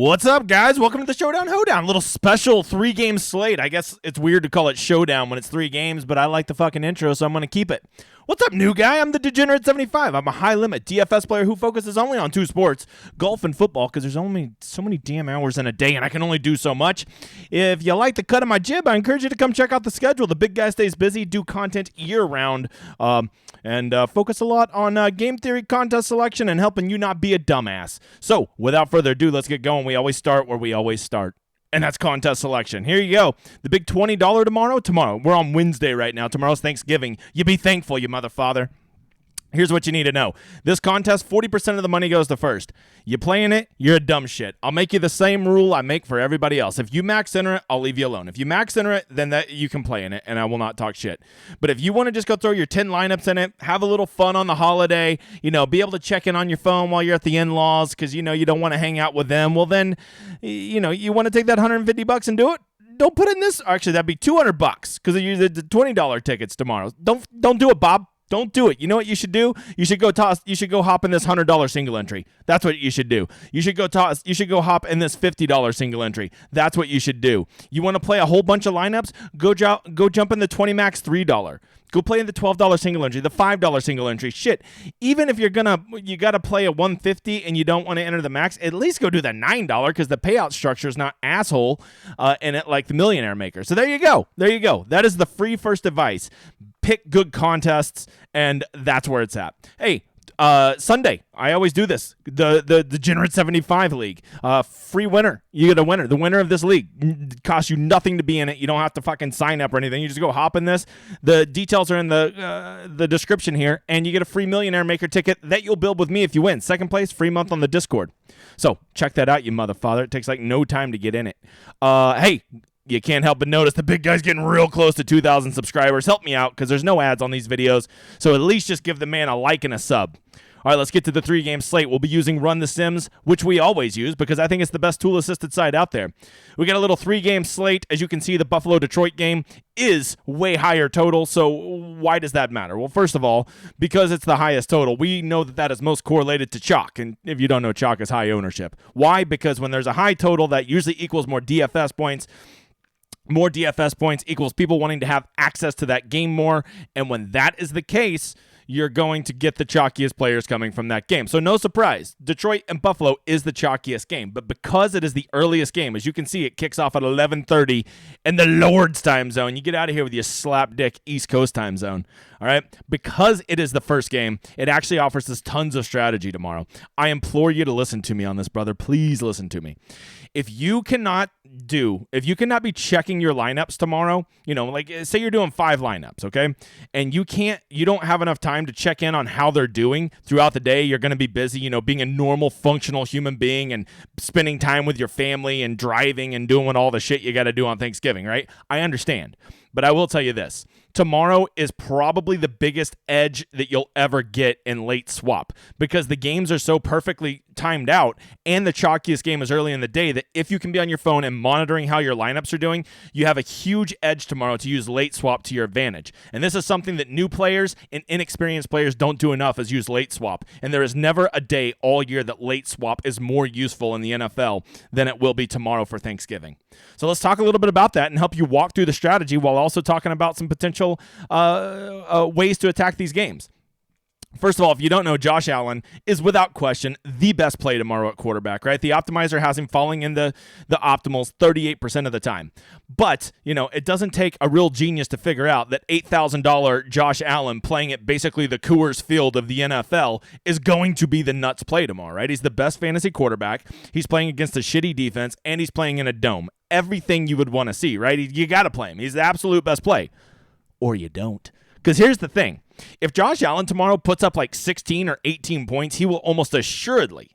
What's up, guys? Welcome to the Showdown Hoedown. A little special 3-game slate. I guess it's weird to call it Showdown when it's 3 games, but I like the fucking intro, so I'm going to keep it. What's up, new guy? I'm the Degenerate 75. I'm a high-limit DFS player who focuses only on 2 sports, golf and football, because there's only so many damn hours in a day, and I can only do so much. If you like the cut of my jib, I encourage you to come check out the schedule. The big guy stays busy, do content year-round, and focus a lot on game theory, contest selection, and helping you not be a dumbass. So, without further ado, let's get going. We always start where we always start. And that's contest selection. Here you go. The big $20 tomorrow. We're on Wednesday right now. Tomorrow's Thanksgiving. You be thankful, you motherfather. Here's what you need to know. This contest, 40% of the money goes to first. You playing it, you're a dumb shit. I'll make you the same rule I make for everybody else. If you max enter it, I'll leave you alone. If you max enter it, then that you can play in it, and I will not talk shit. But if you want to just go throw your 10 lineups in it, have a little fun on the holiday, be able to check in on your phone while you're at the in-laws because, you don't want to hang out with them, well then, you want to take that $150 and do it? Don't put in this. Actually, that'd be $200 because you the $20 tickets tomorrow. Don't do it, Bob. Don't do it. You know what you should do? You should go hop in this $100 single entry. That's what you should do. You should go hop in this $50 single entry. That's what you should do. You want to play a whole bunch of lineups? Go jump in the 20 max $3. Go play in the $12 single entry, the $5 single entry. Shit. Even if you got to play a 150 and you don't want to enter the max, at least go do the $9 because the payout structure is not asshole in it like the Millionaire Maker. So there you go. That is the free first advice. Pick good contests, and that's where it's at. Hey, Sunday, I always do this. The Degenerate 75 League. Free winner. You get a winner. The winner of this league. Costs you nothing to be in it. You don't have to fucking sign up or anything. You just go hop in this. The details are in the description here, and you get a free Millionaire Maker ticket that you'll build with me if you win. Second place, free month on the Discord. So check that out, you motherfather. It takes like no time to get in it. Hey, you can't help but notice the big guy's getting real close to 2,000 subscribers. Help me out because there's no ads on these videos. So at least just give the man a like and a sub. All right, let's get to the 3-game slate. We'll be using Run the Sims, which we always use because I think it's the best tool-assisted site out there. We got a little 3-game slate. As you can see, the Buffalo-Detroit game is way higher total, so why does that matter? Well, first of all, because it's the highest total, we know that is most correlated to chalk, and if you don't know, chalk is high ownership. Why? Because when there's a high total, that usually equals more DFS points. More DFS points equals people wanting to have access to that game more. And when that is the case, you're going to get the chalkiest players coming from that game. So no surprise, Detroit and Buffalo is the chalkiest game. But because it is the earliest game, as you can see, it kicks off at 11:30 in the Lord's time zone. You get out of here with your slapdick East Coast time zone. All right? Because it is the first game, it actually offers us tons of strategy tomorrow. I implore you to listen to me on this, brother. Please listen to me. If you cannot be checking your lineups tomorrow, like say you're doing 5 lineups, okay? And you don't have enough time to check in on how they're doing throughout the day. You're going to be busy, being a normal functional human being and spending time with your family and driving and doing all the shit you got to do on Thanksgiving, right? I understand. But I will tell you this. Tomorrow is probably the biggest edge that you'll ever get in late swap because the games are so perfectly timed out and the chalkiest game is early in the day that if you can be on your phone and monitoring how your lineups are doing, you have a huge edge tomorrow to use late swap to your advantage. And this is something that new players and inexperienced players don't do enough is use late swap. And there is never a day all year that late swap is more useful in the NFL than it will be tomorrow for Thanksgiving. So let's talk a little bit about that and help you walk through the strategy while also talking about some potential ways to attack these games. First of all, if you don't know, Josh Allen is without question the best play tomorrow at quarterback, right? The optimizer has him falling in the optimals 38% of the time. But, it doesn't take a real genius to figure out that $8,000 Josh Allen playing at basically the Coors Field of the NFL is going to be the nuts play tomorrow, right? He's the best fantasy quarterback. He's playing against a shitty defense, and he's playing in a dome. Everything you would want to see, right? You got to play him. He's the absolute best play. Or you don't. Because here's the thing. If Josh Allen tomorrow puts up like 16 or 18 points, he will almost assuredly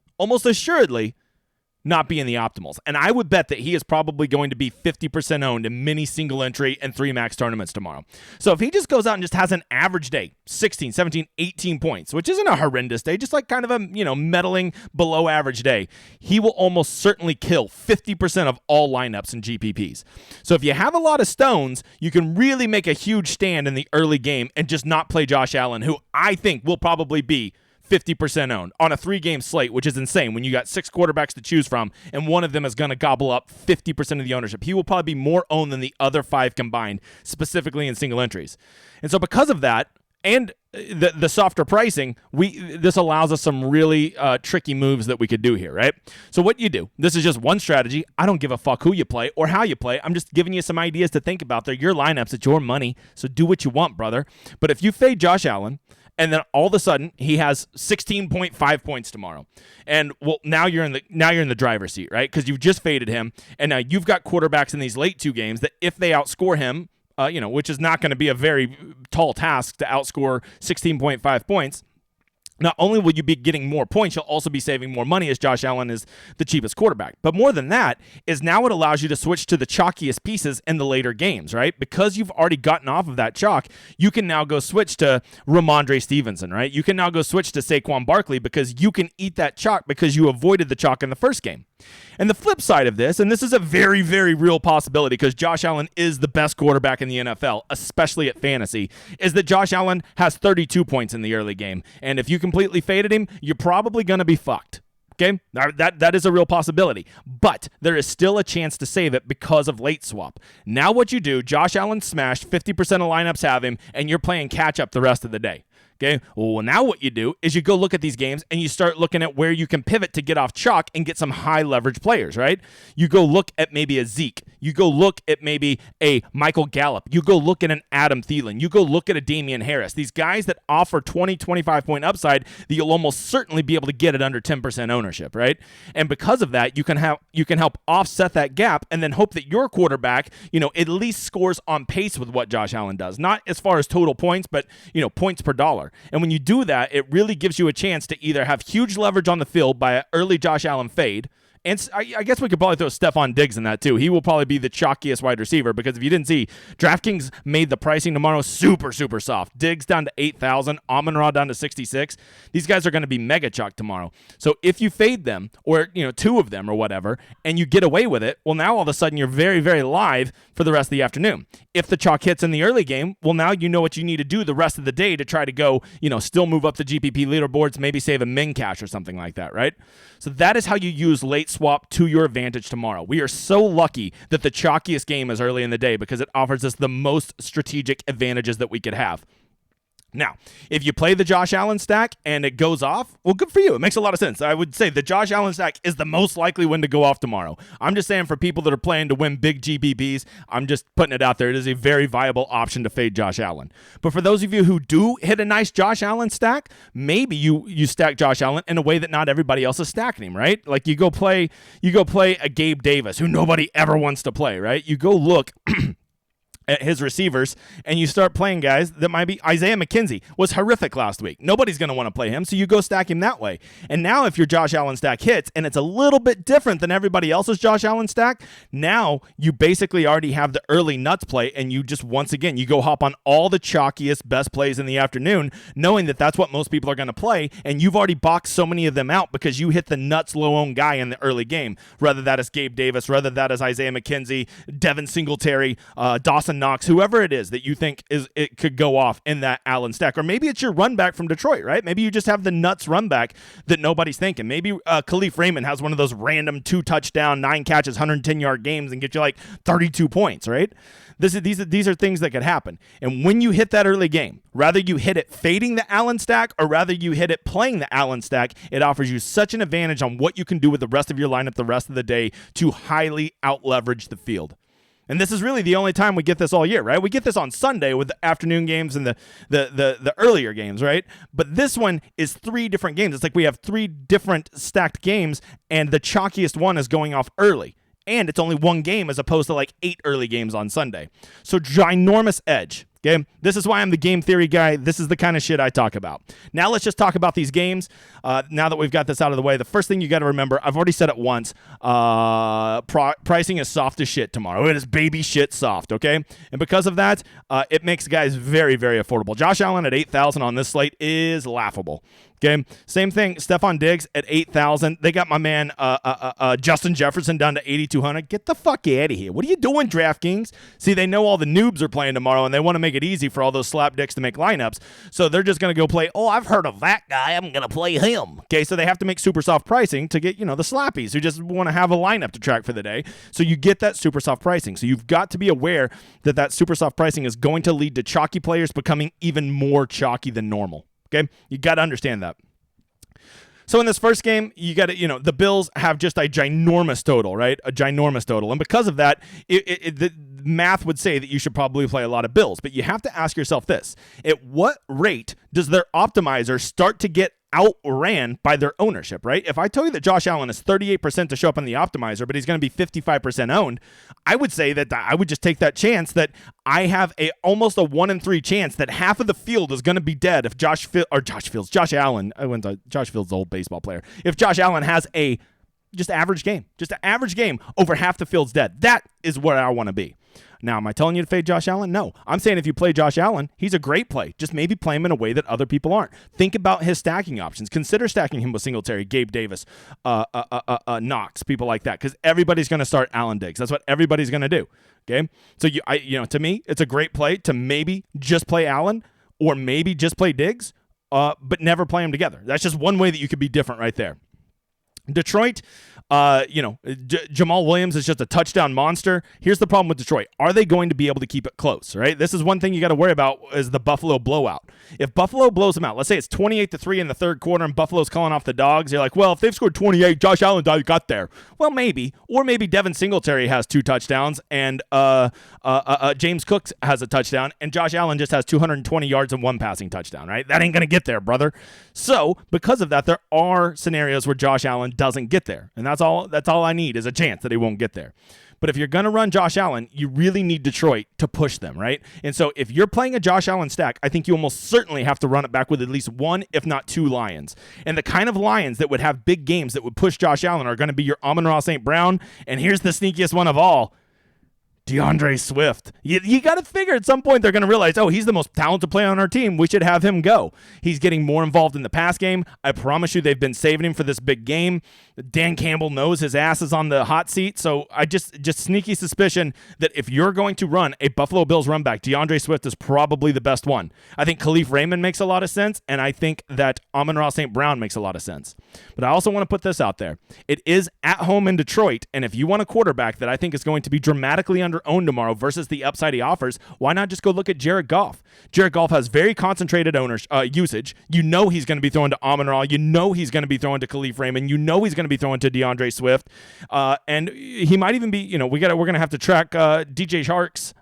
not be in the optimals. And I would bet that he is probably going to be 50% owned in many single entry and 3 max tournaments tomorrow. So if he just goes out and just has an average day, 16, 17, 18 points, which isn't a horrendous day, just like kind of a, meddling below average day, he will almost certainly kill 50% of all lineups and GPPs. So if you have a lot of stones, you can really make a huge stand in the early game and just not play Josh Allen, who I think will probably be 50% owned on a 3-game slate, which is insane when you got 6 quarterbacks to choose from and one of them is going to gobble up 50% of the ownership. He will probably be more owned than the other 5 combined, specifically in single entries. And so because of that, and the softer pricing, this allows us some really tricky moves that we could do here, right? So what you do, this is just one strategy. I don't give a fuck who you play or how you play. I'm just giving you some ideas to think about. They're your lineups. It's your money, so do what you want, brother. But if you fade Josh Allen, and then all of a sudden he has 16.5 points tomorrow, and well, now you're in the driver's seat, right? Because you've just faded him, and now you've got quarterbacks in these late 2 games that if they outscore him, which is not going to be a very tall task to outscore 16.5 points. Not only will you be getting more points, you'll also be saving more money as Josh Allen is the cheapest quarterback. But more than that is now it allows you to switch to the chalkiest pieces in the later games, right? Because you've already gotten off of that chalk, you can now go switch to Ramondre Stevenson, right? You can now go switch to Saquon Barkley because you can eat that chalk because you avoided the chalk in the first game. And the flip side of this, and this is a very, very real possibility because Josh Allen is the best quarterback in the NFL, especially at fantasy, is that Josh Allen has 32 points in the early game. And if you completely faded him, you're probably going to be fucked. Okay, that is a real possibility, but there is still a chance to save it because of late swap. Now what you do, Josh Allen smashed, 50% of lineups have him, and you're playing catch up the rest of the day. Okay, well, now what you do is you go look at these games and you start looking at where you can pivot to get off chalk and get some high leverage players, right? You go look at maybe a Zeke. You go look at maybe a Michael Gallup. You go look at an Adam Thielen. You go look at a Damian Harris. These guys that offer 20, 25 point upside that you'll almost certainly be able to get at under 10% ownership, right? And because of that, you can help offset that gap and then hope that your quarterback, at least scores on pace with what Josh Allen does. Not as far as total points, but, points per dollar. And when you do that, it really gives you a chance to either have huge leverage on the field by an early Josh Allen fade. And I guess we could probably throw Stephon Diggs in that too. He will probably be the chalkiest wide receiver because if you didn't see, DraftKings made the pricing tomorrow super, super soft. Diggs down to 8,000, Amon-Ra down to 66. These guys are going to be mega chalk tomorrow. So if you fade them or, 2 of them or whatever, and you get away with it, well, now all of a sudden you're very, very live for the rest of the afternoon. If the chalk hits in the early game, well, now you know what you need to do the rest of the day to try to go, still move up the GPP leaderboards, maybe save a min cash or something like that, right? So that is how you use late swap to your advantage tomorrow. We are so lucky that the chalkiest game is early in the day because it offers us the most strategic advantages that we could have. Now, if you play the Josh Allen stack and it goes off, well, good for you. It makes a lot of sense. I would say the Josh Allen stack is the most likely one to go off tomorrow. I'm just saying for people that are playing to win big GPPs, I'm just putting it out there. It is a very viable option to fade Josh Allen. But for those of you who do hit a nice Josh Allen stack, maybe you stack Josh Allen in a way that not everybody else is stacking him, right? Like you go play a Gabe Davis who nobody ever wants to play, right? You go look at his receivers, and you start playing guys that might be Isaiah McKenzie was horrific last week. Nobody's going to want to play him, so you go stack him that way. And now if your Josh Allen stack hits, and it's a little bit different than everybody else's Josh Allen stack, now you basically already have the early nuts play, and you just, once again, you go hop on all the chalkiest best plays in the afternoon, knowing that that's what most people are going to play, and you've already boxed so many of them out because you hit the nuts low-owned guy in the early game, whether that is Gabe Davis, whether that is Isaiah McKenzie, Devin Singletary, Dawson Knox, whoever it is that you think it could go off in that Allen stack. Or maybe it's your run back from Detroit, right? Maybe you just have the nuts run back that nobody's thinking. Maybe Khalif Raymond has one of those random 2 touchdown, 9 catches, 110-yard games and get you like 32 points, right? These are things that could happen. And when you hit that early game, rather you hit it fading the Allen stack or rather you hit it playing the Allen stack, it offers you such an advantage on what you can do with the rest of your lineup the rest of the day to highly out-leverage the field. And this is really the only time we get this all year, right? We get this on Sunday with the afternoon games and the earlier games, right? But this one is 3 different games. It's like we have 3 different stacked games, and the chalkiest one is going off early. And it's only 1 game as opposed to like 8 early games on Sunday. So ginormous edge. Okay, this is why I'm the game theory guy. This is the kind of shit I talk about. Now let's just talk about these games. Now that we've got this out of the way, the first thing you got to remember, I've already said it once, pricing is soft as shit tomorrow. It is baby shit soft, okay? And because of that, it makes guys very, very affordable. Josh Allen at 8,000 on this slate is laughable. Okay, same thing. Stephon Diggs at 8,000. They got my man Justin Jefferson down to 8,200. Get the fuck out of here. What are you doing, DraftKings? See, they know all the noobs are playing tomorrow, and they want to make it easy for all those slapdicks to make lineups. So they're just going to go play, oh, I've heard of that guy. I'm going to play him. Okay, so they have to make super soft pricing to get, the slappies who just want to have a lineup to track for the day. So you get that super soft pricing. So you've got to be aware that super soft pricing is going to lead to chalky players becoming even more chalky than normal. Okay, you got to understand that. So in this first game, you got to, the Bills have just a ginormous total, right? A ginormous total. And because of that, the math would say that you should probably play a lot of Bills. But you have to ask yourself this. At what rate does their optimizer start to get outran by their ownership, right? If I tell you that Josh Allen is 38% to show up on the optimizer, but he's going to be 55% owned, I would say that I would just take that chance that I have almost a 1 in 3 chance that half of the field is going to be dead if Josh Allen, Josh Fields, the old baseball player, if Josh Allen has just an average game over half the field's dead. That is where I want to be. Now, am I telling you to fade Josh Allen? No. I'm saying if you play Josh Allen, he's a great play. Just maybe play him in a way that other people aren't. Think about his stacking options. Consider stacking him with Singletary, Gabe Davis, Knox, people like that, because everybody's going to start Allen Diggs. That's what everybody's going to do. Okay? So, to me, it's a great play to maybe just play Allen or maybe just play Diggs, but never play them together. That's just one way that you could be different right there. Detroit, Jamal Williams is just a touchdown monster. Here's the problem with Detroit. Are they going to be able to keep it close, right? This is one thing you got to worry about is the Buffalo blowout. If Buffalo blows them out, let's say it's 28-3 in the third quarter and Buffalo's calling off the dogs, you're like, well, if they've scored 28, Josh Allen got there. Well, maybe. Or maybe Devin Singletary has 2 touchdowns and James Cook has a touchdown and Josh Allen just has 220 yards and 1 passing touchdown, right? That ain't going to get there, brother. So, because of that, there are scenarios where Josh Allen doesn't get there. And that's all I need is a chance that he won't get there. But if you're going to run Josh Allen, you really need Detroit to push them, right? And so if you're playing a Josh Allen stack, I think you almost certainly have to run it back with at least 1, if not 2 Lions. And the kind of Lions that would have big games that would push Josh Allen are going to be your Amon-Ra St. Brown. And here's the sneakiest one of all. DeAndre Swift. You got to figure at some point they're going to realize, oh, he's the most talented player on our team. We should have him go. He's getting more involved in the pass game. I promise you they've been saving him for this big game. Dan Campbell knows his ass is on the hot seat. So I just sneaky suspicion that if you're going to run a Buffalo Bills run back, DeAndre Swift is probably the best one. I think Khalif Raymond makes a lot of sense, and I think that Amon-Ra St. Brown makes a lot of sense. But I also want to put this out there. It is at home in Detroit, and if you want a quarterback that I think is going to be dramatically under-owned tomorrow versus the upside he offers, why not just go look at Jared Goff? Jared Goff has very concentrated usage. You know he's going to be throwing to Amon-Ra. You know he's going to be throwing to Khalif Raymond. You know he's going to be throwing to DeAndre Swift. And he might even be, we're going to have to track DJ Shark's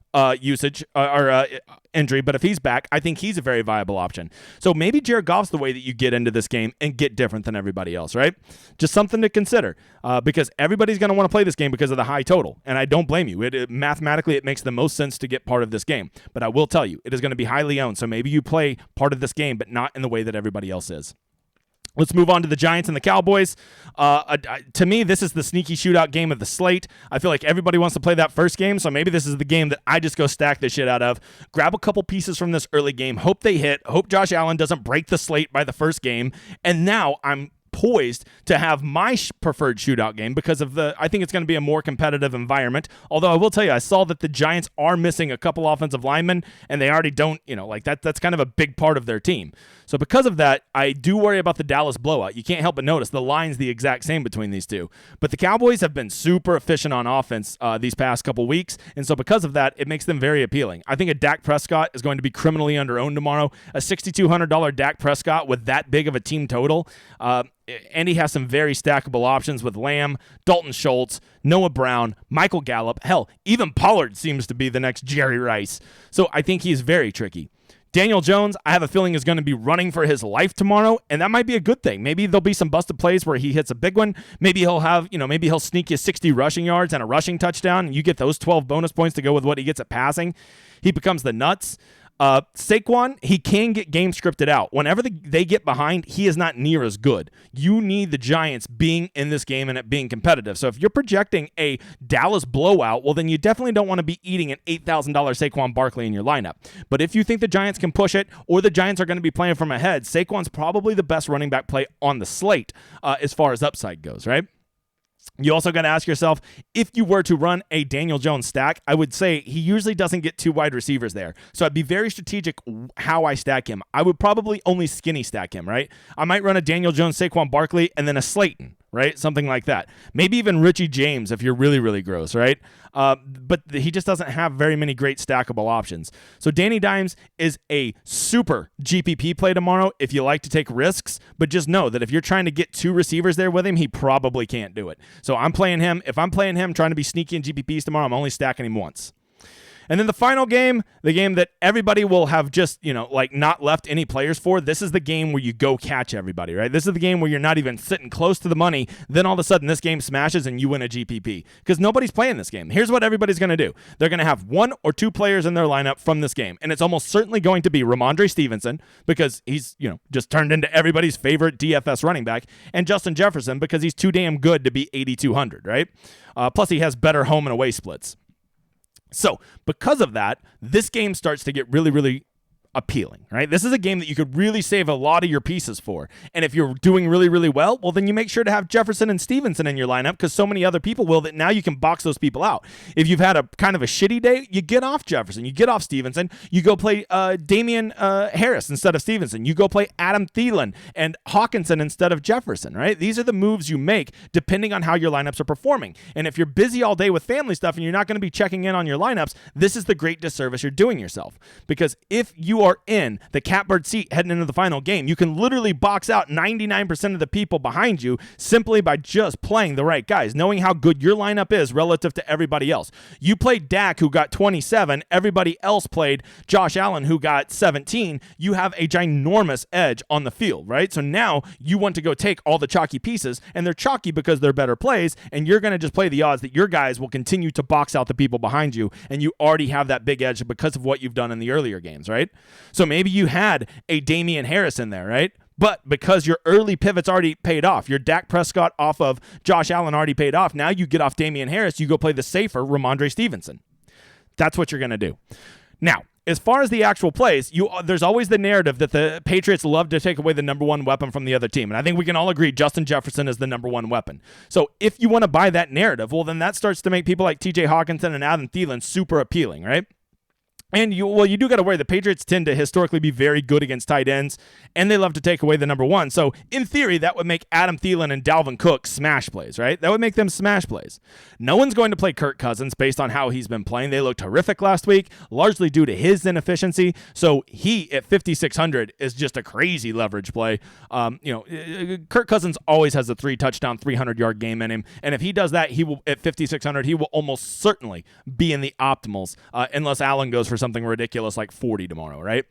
usage or injury, but if he's back, I think he's a very viable option. So maybe Jared Goff's the way that you get into this game and get different than everybody else, right? Just something to consider because everybody's going to want to play this game because of the high total, and I don't blame you. Mathematically, it makes the most sense to get part of this game, but I will tell you, it is going to be highly owned, so maybe you play part of this game, but not in the way that everybody else is. Let's move on to the Giants and the Cowboys. To me, this is the sneaky shootout game of the slate. I feel like everybody wants to play that first game, so maybe this is the game that I just go stack the shit out of. Grab a couple pieces from this early game. Hope they hit. Hope Josh Allen doesn't break the slate by the first game. And now I'm poised to have my preferred shootout game because of I think it's going to be a more competitive environment. Although I will tell you, I saw that the Giants are missing a couple offensive linemen, and they already don't, that's kind of a big part of their team. So because of that, I do worry about the Dallas blowout. You can't help but notice the line's the exact same between these two. But the Cowboys have been super efficient on offense these past couple weeks, and so because of that, it makes them very appealing. I think a Dak Prescott is going to be criminally under-owned tomorrow. A $6,200 Dak Prescott with that big of a team total, and he has some very stackable options with Lamb, Dalton Schultz, Noah Brown, Michael Gallup. Hell, even Pollard seems to be the next Jerry Rice. So I think he's very tricky. Daniel Jones, I have a feeling, is going to be running for his life tomorrow, and that might be a good thing. Maybe there'll be some busted plays where he hits a big one. Maybe he'll have, maybe he'll sneak you 60 rushing yards and a rushing touchdown, and you get those 12 bonus points to go with what he gets at passing. He becomes the nuts. Saquon, he can get game scripted out. Whenever they get behind, he is not near as good. You need the Giants being in this game and it being competitive. So if you're projecting a Dallas blowout, well, then you definitely don't want to be eating an $8,000 Saquon Barkley in your lineup. But if you think the Giants can push it or the Giants are going to be playing from ahead, Saquon's probably the best running back play on the slate as far as upside goes, right? You also got to ask yourself, if you were to run a Daniel Jones stack, I would say he usually doesn't get two wide receivers there. So I'd be very strategic how I stack him. I would probably only skinny stack him, right? I might run a Daniel Jones, Saquon Barkley, and then a Slayton, right? Something like that. Maybe even Richie James if you're really, really gross, right? But he just doesn't have very many great stackable options. So Danny Dimes is a super GPP play tomorrow if you like to take risks, but just know that if you're trying to get two receivers there with him, he probably can't do it. So I'm playing him. If I'm playing him trying to be sneaky in GPPs tomorrow, I'm only stacking him once. And then the final game, the game that everybody will have just, not left any players for, this is the game where you go catch everybody, right? This is the game where you're not even sitting close to the money. Then all of a sudden this game smashes and you win a GPP because nobody's playing this game. Here's what everybody's going to do. They're going to have one or two players in their lineup from this game. And it's almost certainly going to be Ramondre Stevenson because he's, just turned into everybody's favorite DFS running back, and Justin Jefferson because he's too damn good to be 8,200, right? Plus he has better home and away splits. So because of that, this game starts to get really, really appealing, right? This is a game that you could really save a lot of your pieces for. And if you're doing really, really well, well, then you make sure to have Jefferson and Stevenson in your lineup because so many other people will that now you can box those people out. If you've had a kind of a shitty day, you get off Jefferson, you get off Stevenson, you go play Damian Harris instead of Stevenson, you go play Adam Thielen and Hawkinson instead of Jefferson, right? These are the moves you make depending on how your lineups are performing. And if you're busy all day with family stuff and you're not going to be checking in on your lineups, this is the great disservice you're doing yourself. Because if you are in the catbird seat heading into the final game, you can literally box out 99% of the people behind you simply by just playing the right guys, knowing how good your lineup is relative to everybody else. You played Dak, who got 27. Everybody else played Josh Allen, who got 17. You have a ginormous edge on the field, right? So now you want to go take all the chalky pieces, and they're chalky because they're better plays, and you're going to just play the odds that your guys will continue to box out the people behind you, and you already have that big edge because of what you've done in the earlier games, right? So maybe you had a Damian Harris in there, right? But because your early pivots already paid off, your Dak Prescott off of Josh Allen already paid off, now you get off Damian Harris, you go play the safer Ramondre Stevenson. That's what you're going to do. Now, as far as the actual plays, there's always the narrative that the Patriots love to take away the number one weapon from the other team. And I think we can all agree Justin Jefferson is the number one weapon. So if you want to buy that narrative, well, then that starts to make people like TJ Hawkinson and Adam Thielen super appealing, right? And you do got to worry. The Patriots tend to historically be very good against tight ends, and they love to take away the number one. So in theory, that would make Adam Thielen and Dalvin Cook smash plays, right? That would make them smash plays. No one's going to play Kirk Cousins based on how he's been playing. They looked horrific last week, largely due to his inefficiency. So he at 5,600 is just a crazy leverage play. Kirk Cousins always has a 3-touchdown, 300-yard game in him, and if he does that, he will at 5,600. He will almost certainly be in the optimals unless Allen goes for something ridiculous like 40 tomorrow, right?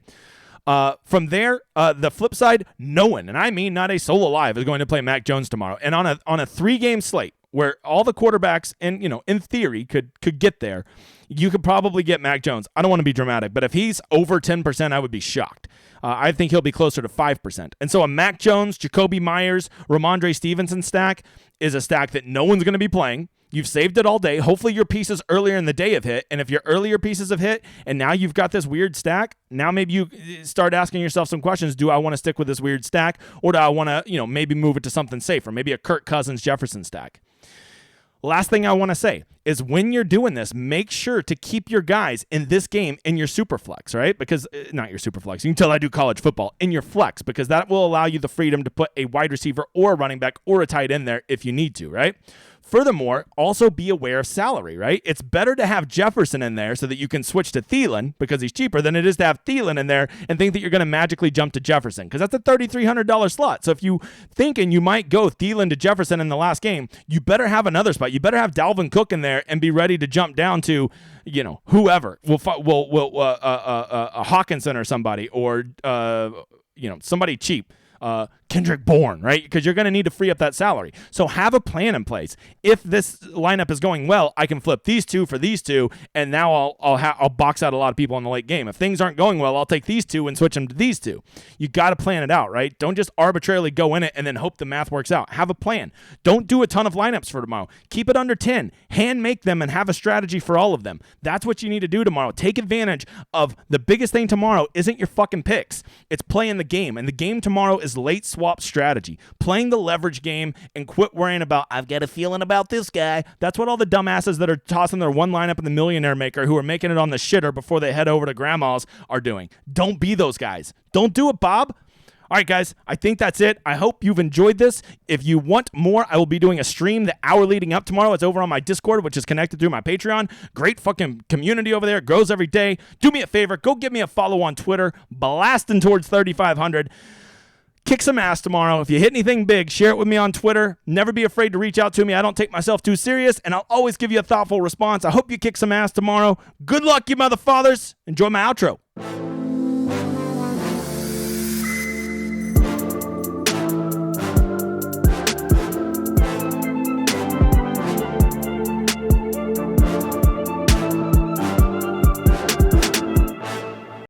From there, the flip side, no one, and I mean not a soul alive, is going to play Mac Jones tomorrow. And on a 3-game slate where all the quarterbacks in theory could get there, you could probably get Mac Jones. I don't want to be dramatic, but if he's over 10%, I would be shocked. I think he'll be closer to 5%. And so a Mac Jones, Jacoby Myers, Ramondre Stevenson stack is a stack that no one's going to be playing. You've saved it all day. Hopefully your pieces earlier in the day have hit. And if your earlier pieces have hit and now you've got this weird stack, now maybe you start asking yourself some questions. Do I want to stick with this weird stack, or do I want to, maybe move it to something safer? Maybe a Kirk Cousins Jefferson stack. Last thing I want to say is when you're doing this, make sure to keep your guys in this game in your super flex, right? Because not your super flex. You can tell I do college football in your flex, because that will allow you the freedom to put a wide receiver or a running back or a tight end there if you need to, right? Furthermore, also be aware of salary, right? It's better to have Jefferson in there so that you can switch to Thielen because he's cheaper than it is to have Thielen in there and think that you're going to magically jump to Jefferson, because that's a $3,300 slot. So if you thinking you might go Thielen to Jefferson in the last game, you better have another spot. You better have Dalvin Cook in there and be ready to jump down to, whoever. Hawkinson or somebody, or somebody cheap. Kendrick Bourne, right? Because you're going to need to free up that salary. So have a plan in place. If this lineup is going well, I can flip these two for these two, and now I'll box out a lot of people in the late game. If things aren't going well, I'll take these two and switch them to these two. You got to plan it out, right? Don't just arbitrarily go in it and then hope the math works out. Have a plan. Don't do a ton of lineups for tomorrow. Keep it under 10. Hand make them and have a strategy for all of them. That's what you need to do tomorrow. Take advantage of the biggest thing tomorrow isn't your fucking picks. It's playing the game. And the game tomorrow is late swap strategy. Playing the leverage game and quit worrying about, I've got a feeling about this guy. That's what all the dumbasses that are tossing their one lineup in the Millionaire Maker who are making it on the shitter before they head over to grandma's are doing. Don't be those guys. Don't do it, Bob. All right, guys, I think that's it. I hope you've enjoyed this. If you want more, I will be doing a stream the hour leading up tomorrow. It's over on my Discord, which is connected through my Patreon. Great fucking community over there. It grows every day. Do me a favor. Go give me a follow on Twitter. Blasting towards 3,500. Kick some ass tomorrow. If you hit anything big, share it with me on Twitter. Never be afraid to reach out to me. I don't take myself too serious, and I'll always give you a thoughtful response. I hope you kick some ass tomorrow. Good luck, you motherfathers. Enjoy my outro.